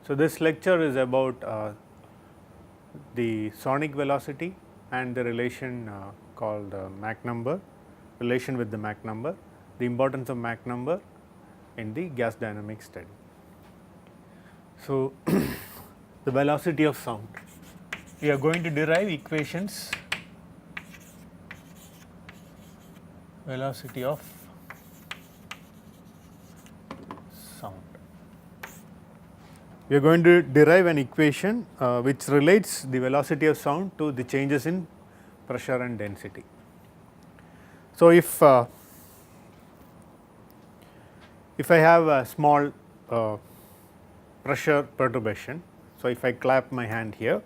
So, this lecture is about the sonic velocity and the relation called Mach number, relation with the Mach number, the importance of Mach number in the gas dynamics study. So, the velocity of sound, we are going to derive equations, velocity of sound. We are going to derive an equation which relates the velocity of sound to the changes in pressure and density. So, if I have a small pressure perturbation, so if I clap my hand here,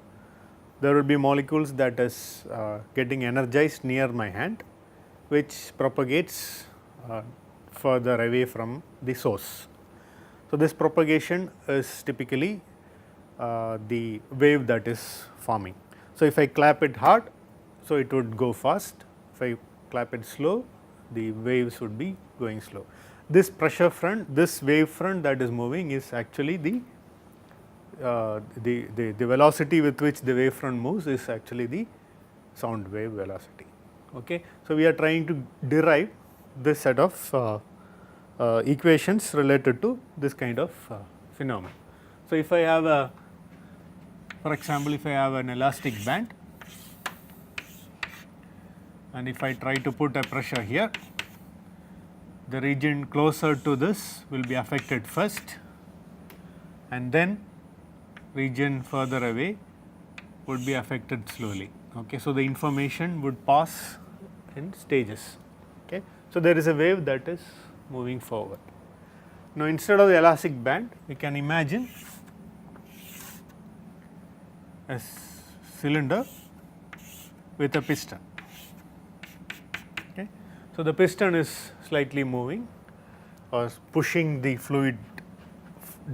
there will be molecules that is getting energized near my hand, which propagates further away from the source. So, this propagation is typically the wave that is forming. So, if I clap it hard, so it would go fast. If I clap it slow, the waves would be going slow. This pressure front, this wave front that is moving is actually the velocity with which the wave front moves is actually the sound wave velocity. Okay. So, we are trying to derive this set of equations related to this kind of phenomenon. So, if I have a, for example, if I have an elastic band and if I try to put a pressure here, the region closer to this will be affected first and then region further away would be affected slowly. Okay. So, the information would pass in stages. Okay. So, there is a wave that is moving forward. Now, instead of the elastic band, we can imagine a cylinder with a piston. Okay. So, the piston is slightly moving or pushing the fluid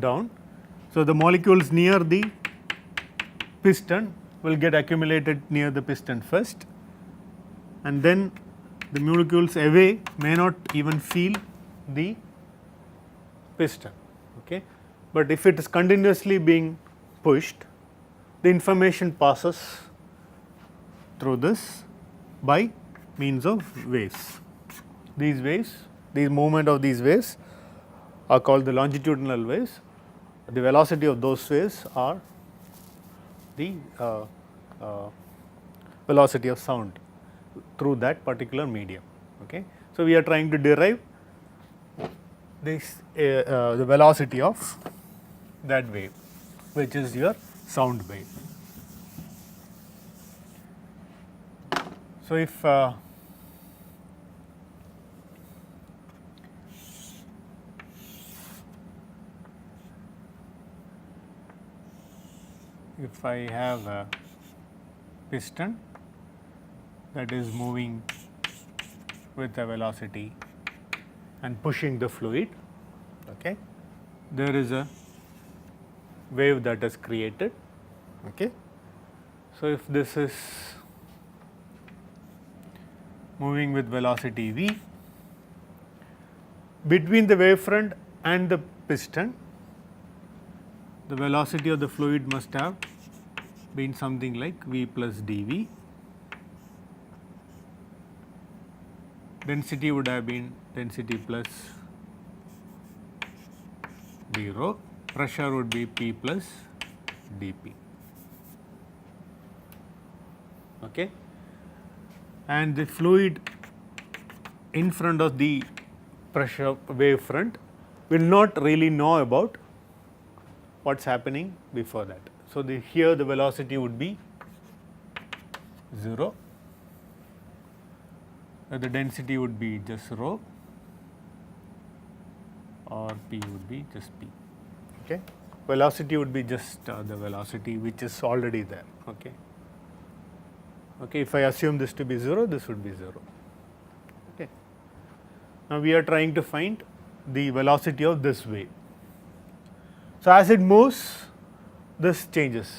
down. So, the molecules near the piston will get accumulated near the piston first, and then the molecules away may not even feel the piston. Okay. But if it is continuously being pushed, the information passes through this by means of waves. These waves, the movement of these waves are called the longitudinal waves. The velocity of those waves are the velocity of sound through that particular medium. Okay. So, we are trying to derive this the velocity of that wave, which is your sound wave. So, if I have a piston that is moving with a velocity and pushing the fluid, okay, there is a wave that is created. Okay. So, if this is moving with velocity v, between the wave front and the piston, the velocity of the fluid must have been something like v plus dv. Density would have been density plus d rho, pressure would be p plus dp. Okay. And the fluid in front of the pressure wave front will not really know about what is happening before that. So, here the velocity would be 0, the density would be just rho, or p would be just p. Okay. Velocity would be just the velocity which is already there. Okay. Okay. If I assume this to be 0, this would be 0. Okay. Now, we are trying to find the velocity of this wave. So, as it moves, this changes.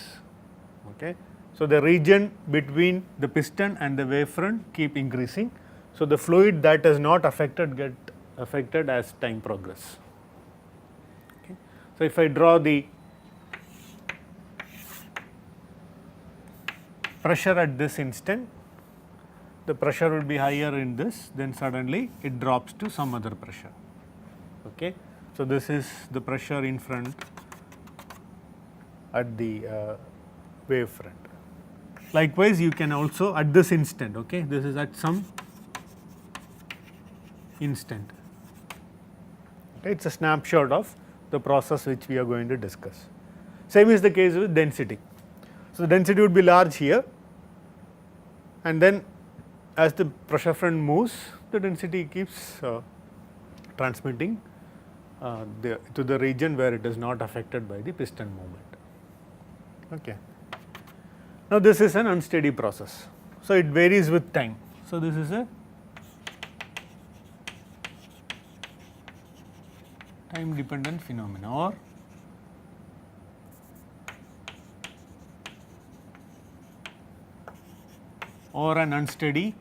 Okay. So, the region between the piston and the wave front keep increasing. So, the fluid that is not affected get affected as time progress. Okay. So, if I draw the pressure at this instant, the pressure will be higher in this, then suddenly it drops to some other pressure. Okay. So, this is the pressure in front at the wave front. Likewise, you can also at this instant, okay, this is at some instant. Okay, it is a snapshot of the process which we are going to discuss. Same is the case with density. So, the density would be large here, and then as the pressure front moves, the density keeps transmitting to the region where it is not affected by the piston movement. Okay. Now, this is an unsteady process. So, it varies with time. So, this is a time dependent phenomena or an unsteady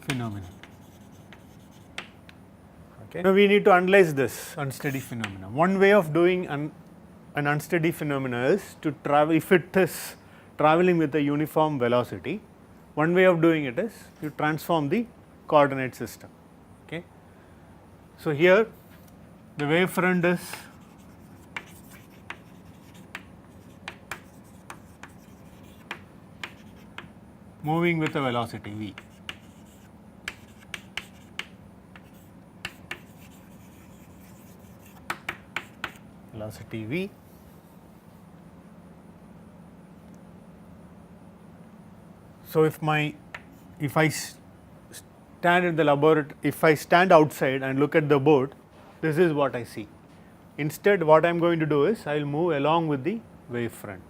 phenomenon. Okay. Now, we need to analyze this unsteady phenomena. One way of doing an unsteady phenomena is to travel, if it is traveling with a uniform velocity, one way of doing it is you transform the coordinate system. Okay. So, here the wave front is moving with a velocity v. Velocity v. So, if I stand in the laboratory, if I stand outside and look at the board, this is what I see. Instead, what I am going to do is I will move along with the wave front.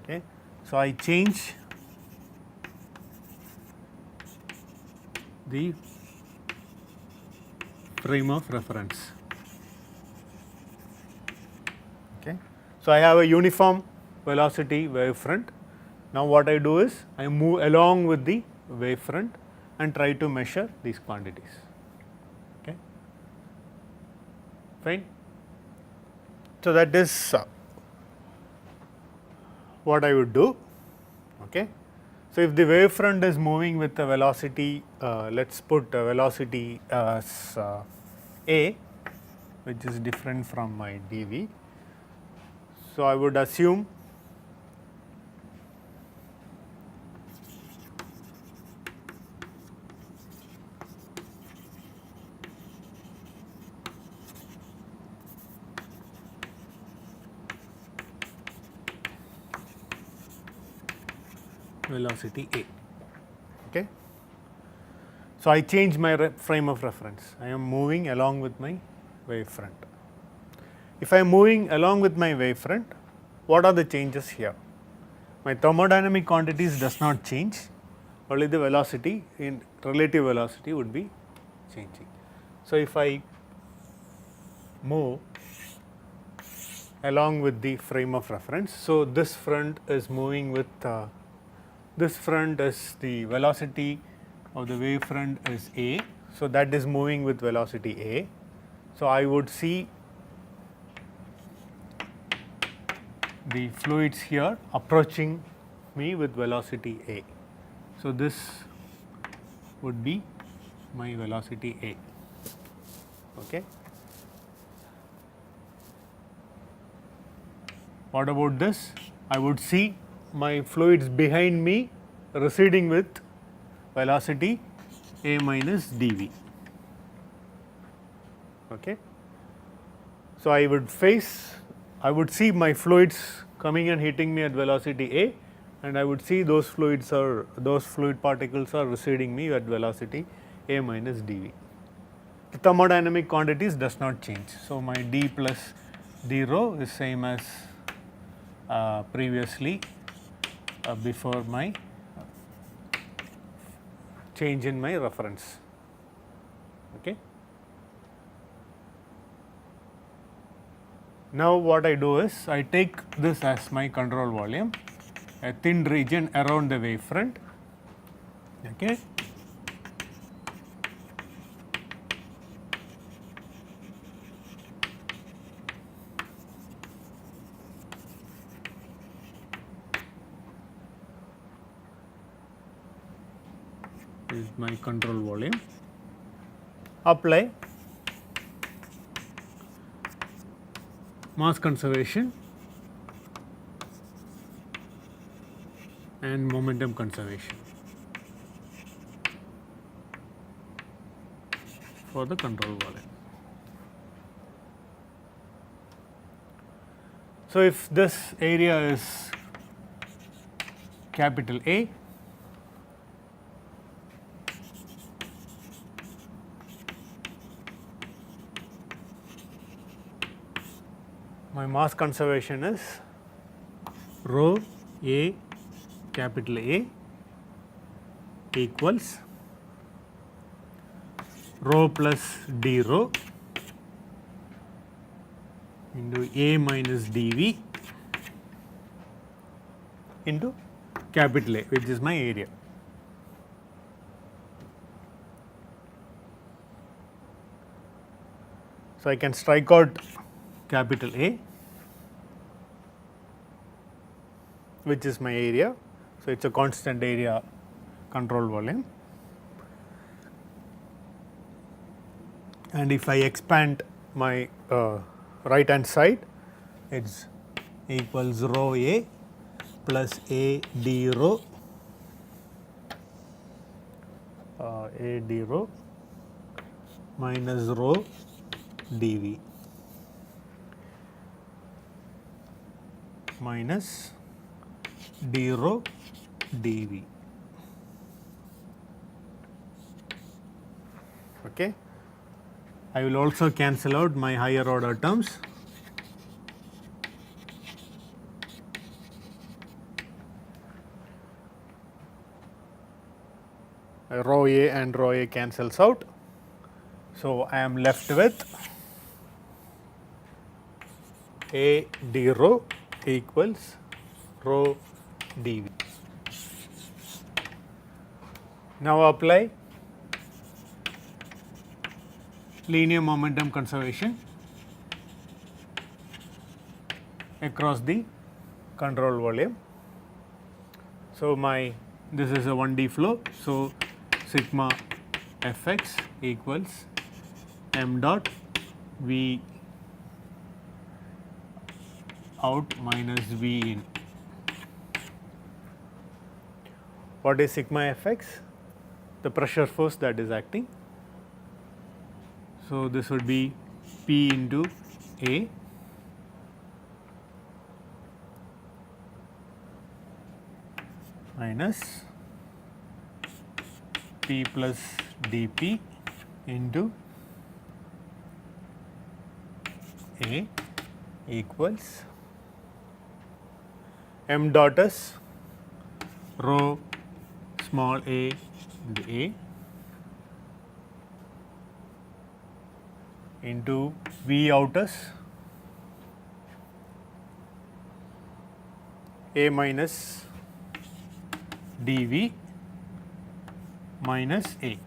Okay. So, I change the frame of reference. Okay. So, I have a uniform velocity wave front. Now, what I do is I move along with the wave front and try to measure these quantities. Okay. Fine. So, that is what I would do. Okay. So, if the wave front is moving with a velocity, let us put a velocity as a, which is different from my dv. So, I would assume velocity a. Okay. So, I change my frame of reference. I am moving along with my wave front. If I am moving along with my wave front, what are the changes here? My thermodynamic quantities does not change, only the velocity in relative velocity would be changing. So, if I move along with the frame of reference, so this front is moving with this front is the velocity of the wave front is a. So, that is moving with velocity a. So, I would see the fluids here approaching me with velocity a. So, this would be my velocity a. Okay. What about this? I would see my fluids behind me receding with velocity a minus dv. Okay. So, I would see my fluids coming and hitting me at velocity a, and I would see those fluid particles are receding me at velocity a minus dv. The thermodynamic quantities does not change. So, my d plus d rho is same as previously before my change in my reference. Okay. Now, what I do is I take this as my control volume, a thin region around the wave front. Okay. is my control volume. Apply mass conservation and momentum conservation for the control volume. So, if this area is capital A, my mass conservation is rho A capital A equals rho plus d rho into A minus dV into capital A, which is my area. So, I can strike out capital A, which is my area. So, it is a constant area control volume, and if I expand my right hand side, it is equals rho A plus A d rho minus rho dV minus d rho dV. Okay. I will also cancel out my higher order terms. Rho A and rho A cancels out. So, I am left with A d rho equals rho dV. Now, apply linear momentum conservation across the control volume. So, this is a 1D flow. So, sigma Fx equals m dot V out minus V in. What is sigma Fx? The pressure force that is acting. So, this would be P into A minus P plus dP into A equals m dot is rho small a into A into V out is A minus dV minus A.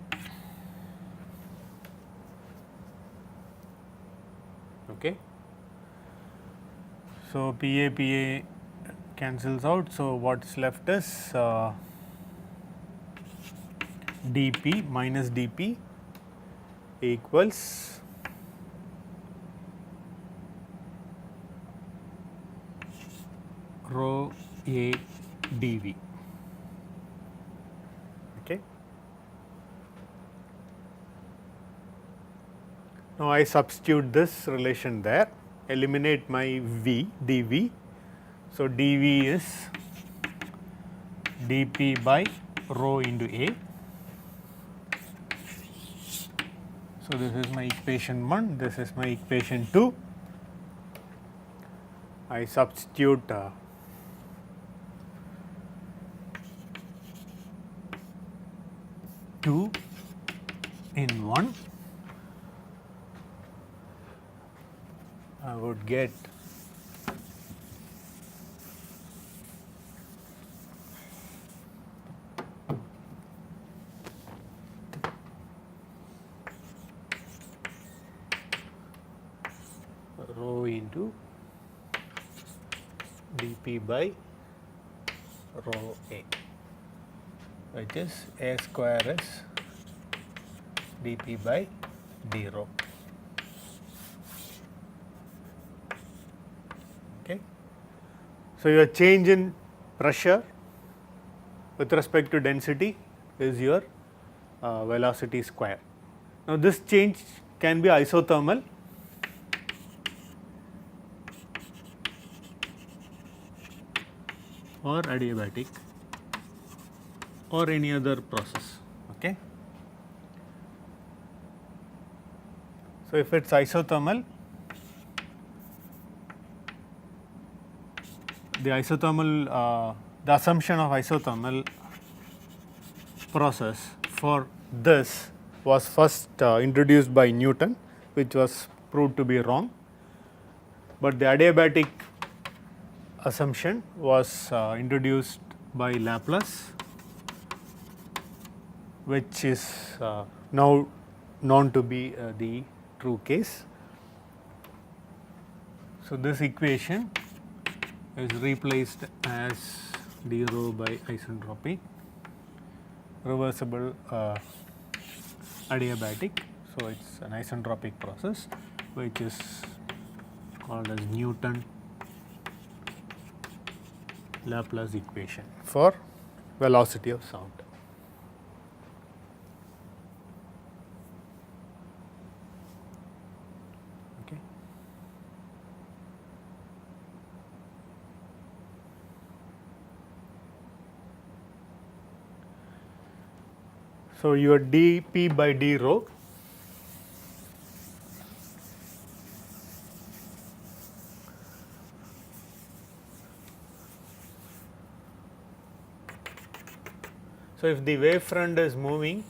Okay. So, PA cancels out. So, what is left is dP minus dP equals rho A dV. Okay. Now, I substitute this relation there, eliminate my V dV. So, dV is dP by rho into A. So, this is my equation 1, this is my equation 2. I substitute 2 in 1. I would get rho into dP by rho A. which is A square is dP by d rho. Okay. So, your change in pressure with respect to density is your velocity square. Now, this change can be isothermal or adiabatic or any other process. Okay. So, if it is isothermal, the assumption of isothermal process for this was first introduced by Newton, which was proved to be wrong, but the adiabatic assumption was introduced by Laplace, which is now known to be the true case. So, this equation is replaced as d rho by isentropic reversible adiabatic. So, it is an isentropic process which is called as Newton Laplace equation for velocity of sound. Okay. So, your dP by d rho so if the wavefront is moving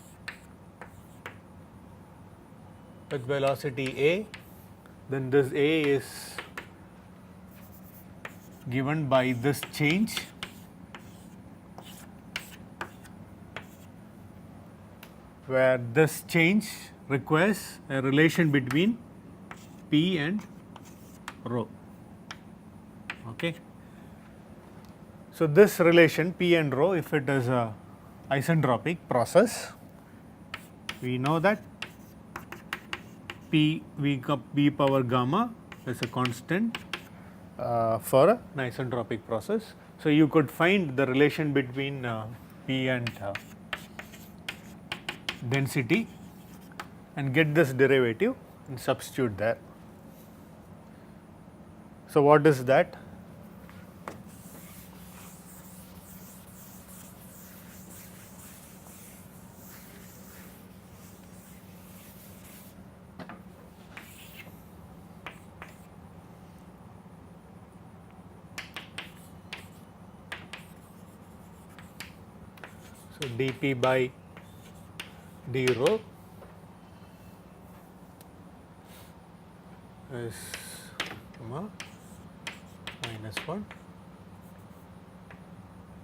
with velocity a, then this a is given by this change where this change requires a relation between P and rho. Okay. So, this relation P and rho, if it is a isentropic process, we know that P v power gamma is a constant for an isentropic process. So, you could find the relation between P and density and get this derivative and substitute there. So, what is that? So, dP by d rho is minus 1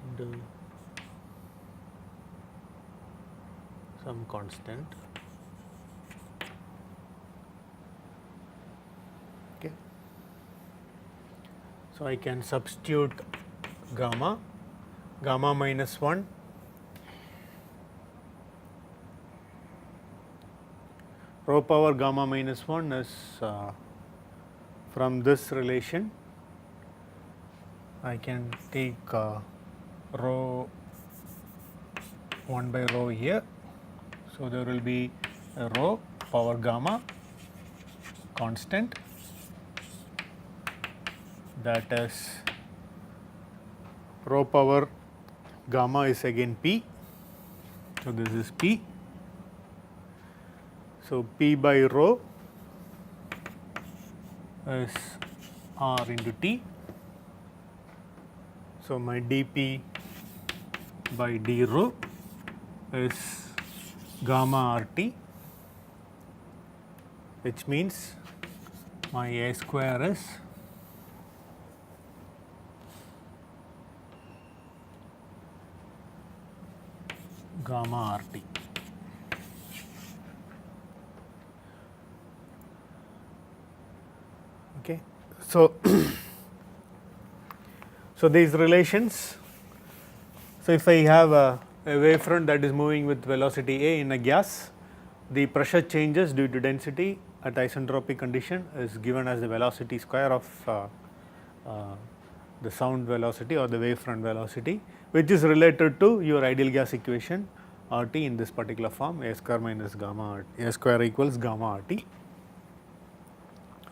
into some constant. Okay. So, I can substitute gamma minus 1 rho power gamma minus 1 is from this relation. I can take rho 1 by rho here. So, there will be a rho power gamma constant, that is rho power gamma is again P. So, this is P. So, P by rho is R into T. So, my dP by d rho is gamma RT, which means my A square is gamma RT. Okay. So, so these relations, so if I have a a wavefront that is moving with velocity a in a gas, the pressure changes due to density at isentropic condition is given as the velocity square of the sound velocity or the wavefront velocity, which is related to your ideal gas equation RT in this particular form, a square minus gamma a square equals gamma RT.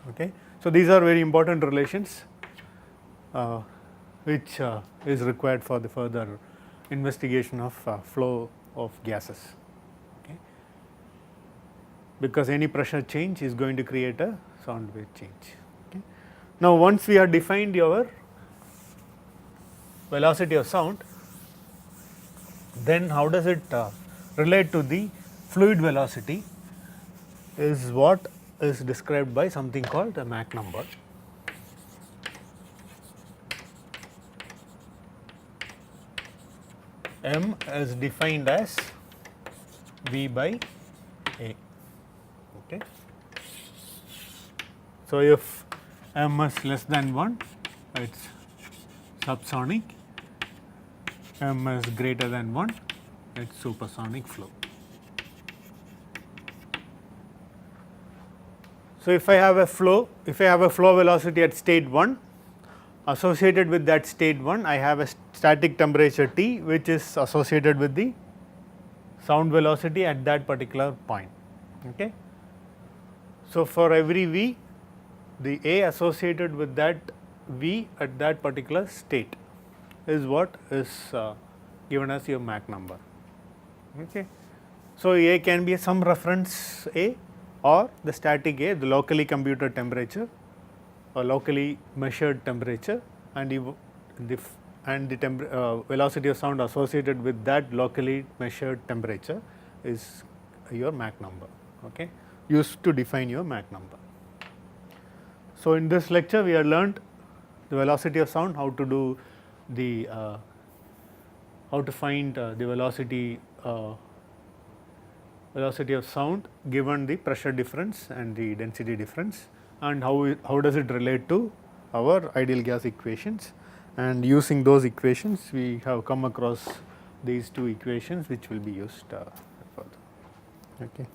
Okay. So, these are very important relations which is required for the further investigation of flow of gases, okay, because any pressure change is going to create a sound wave change. Okay. Now, once we have defined your velocity of sound, then how does it relate to the fluid velocity is what is described by something called the Mach number. M is defined as V by A. Okay. So, if M is less than 1, it is subsonic, M is greater than 1, it is supersonic flow. So, if I have a flow velocity at state 1, associated with that state 1 I have a static temperature T, which is associated with the sound velocity at that particular point. Okay. So, for every V, the A associated with that V at that particular state is what is given as your Mach number. Okay. So, A can be some reference A or the static A, the locally computed temperature or locally measured temperature, and the velocity of sound associated with that locally measured temperature is your Mach number, okay, used to define your Mach number. So, in this lecture we have learnt the velocity of sound, how to do the how to find the velocity of sound given the pressure difference and the density difference, and how does it relate to our ideal gas equations, and using those equations we have come across these two equations which will be used further. Okay.